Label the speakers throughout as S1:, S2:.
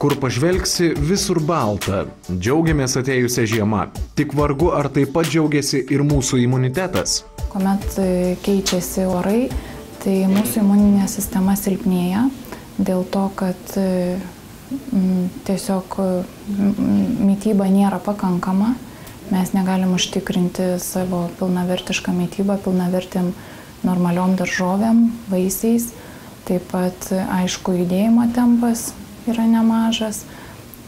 S1: Kur pažvelgsi, visur balta. Džiaugiamės atėjusią žiemą. Tik vargu ar taip pat džiaugiasi ir mūsų imunitetas.
S2: Kuomet keičiasi orai, tai mūsų imuninė sistema silpnėja dėl to, kad tiesiog mityba nėra pakankama. Mes negalim užtikrinti savo pilnavertišką mitybą, pilnavertėm normaliom daržovėm, vaisiais. Taip pat, aišku, judėjimo tempas yra nemažas.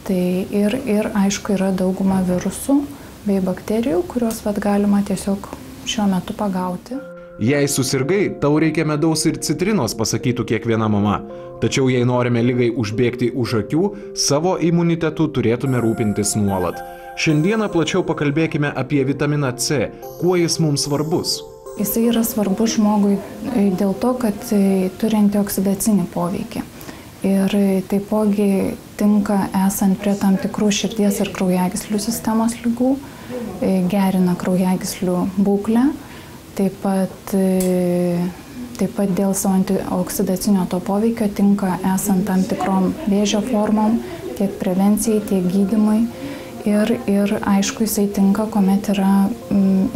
S2: Tai ir aišku, yra dauguma virusų bei bakterijų, kuriuos galima tiesiog šiuo metu pagauti.
S1: Jei susirgai, tau reikia medaus ir citrinos, pasakytų kiekviena mama. Tačiau jei norime ligai užbėgti už akių, savo imunitetu turėtume rūpintis nuolat. Šiandieną plačiau pakalbėkime apie vitaminą C. Kuo jis mums svarbus?
S2: Jisai yra svarbus žmogui dėl to, kad turi antioksidacinį poveikį. Ir taipogi tinka esant prie tam tikrų širdies ir kraujagyslių sistemos ligų, gerina kraujagyslių būklę. Taip pat dėl savo antioksidacinio to poveikio tinka esant tam tikrom vėžio formom, tiek prevencijai, tiek gydymui. Ir aišku, jisai tinka, kuomet yra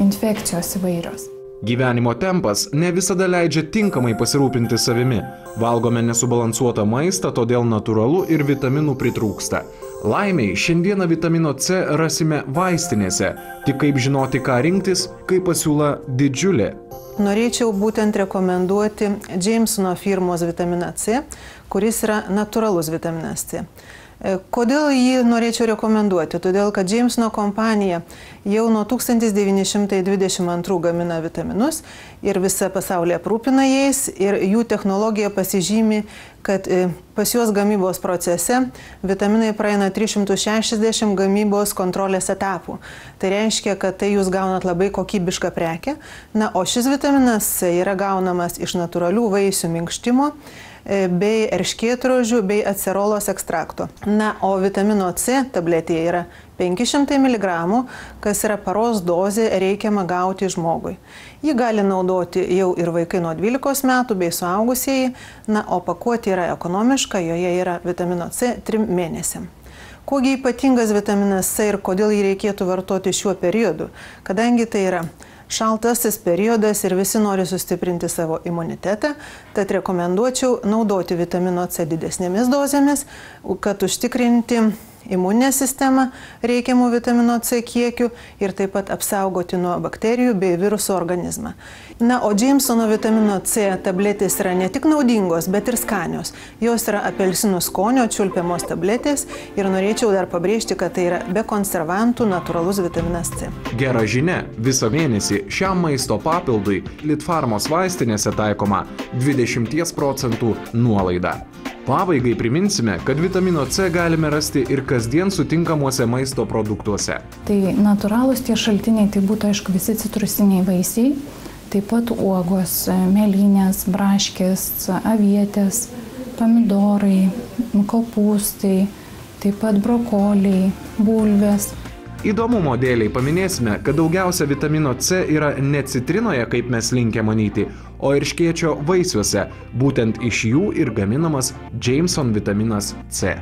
S2: infekcijos įvairios.
S1: Gyvenimo tempas ne visada leidžia tinkamai pasirūpinti savimi. Valgome nesubalansuotą maistą, todėl natūralu ir vitaminų pritrūksta. Laimiai, šiandieną vitamino C rasime vaistinėse. Tik kaip žinoti, ką rinktis, kai pasiūla didžiulė.
S3: Norėčiau būtent rekomenduoti Jamesono firmos vitaminą C, kuris yra natūralus vitaminas C. Kodėl jį norėčiau rekomenduoti? Todėl, kad Jamesono kompanija jau nuo 1922 gamina vitaminus ir visa pasaulyje aprūpina jais ir jų technologija pasižymi, kad pas juos gamybos procese vitaminai praeina 360 gamybos kontrolės etapų. Tai reiškia, kad tai jūs gaunat labai kokybišką prekę. Na, o šis vitaminas yra gaunamas iš natūralių vaisių minkštimo, bei erškėtrožių, bei acerolos ekstrakto. Na, o vitamino C tabletėje yra 500 mg, kas yra paros dozė reikiama gauti žmogui. Jį gali naudoti jau ir vaikai nuo 12 metų bei suaugusieji, na, o pakuotė yra ekonomiška, joje yra vitamino C 3 mėnesiam. Kuogi ypatingas vitaminas C ir kodėl jį reikėtų vartoti šiuo periodu? Kadangi tai yra šaltasis periodas ir visi nori sustiprinti savo imunitetą, tad rekomenduočiau naudoti vitamino C didesnėmis dozėmis, kad užtikrinti imuninę sistemą reikiamų vitamino C kiekių ir taip pat apsaugoti nuo bakterijų bei virusų organizmą. Na, o Jamesono vitamino C tabletės yra ne tik naudingos, bet ir skanios. Jos yra apelsinų skonio čiulpiamos tabletės ir norėčiau dar pabrėžti, kad tai yra be konservantų natūralus vitaminas C.
S1: Gera žinia, visą mėnesį šiam maisto papildui Litfarmos vaistinėse taikoma 20% nuolaida. Pabaigai priminsime, kad vitamino C galime rasti ir kasdien sutinkamuose maisto produktuose.
S2: Tai natūralūs tie šaltiniai, tai būtų aišku visi citrusiniai vaisiai, taip pat uogos, mėlynės, braškės, avietės, pomidorai, kopūstai, taip pat brokoliai, bulvės.
S1: Įdomumo dėliai paminėsime, kad daugiausia vitamino C yra ne citrinoje, kaip mes linkę manyti, o erškėčio vaisiuose. Būtent iš jų ir gaminamas Jameson vitaminas C.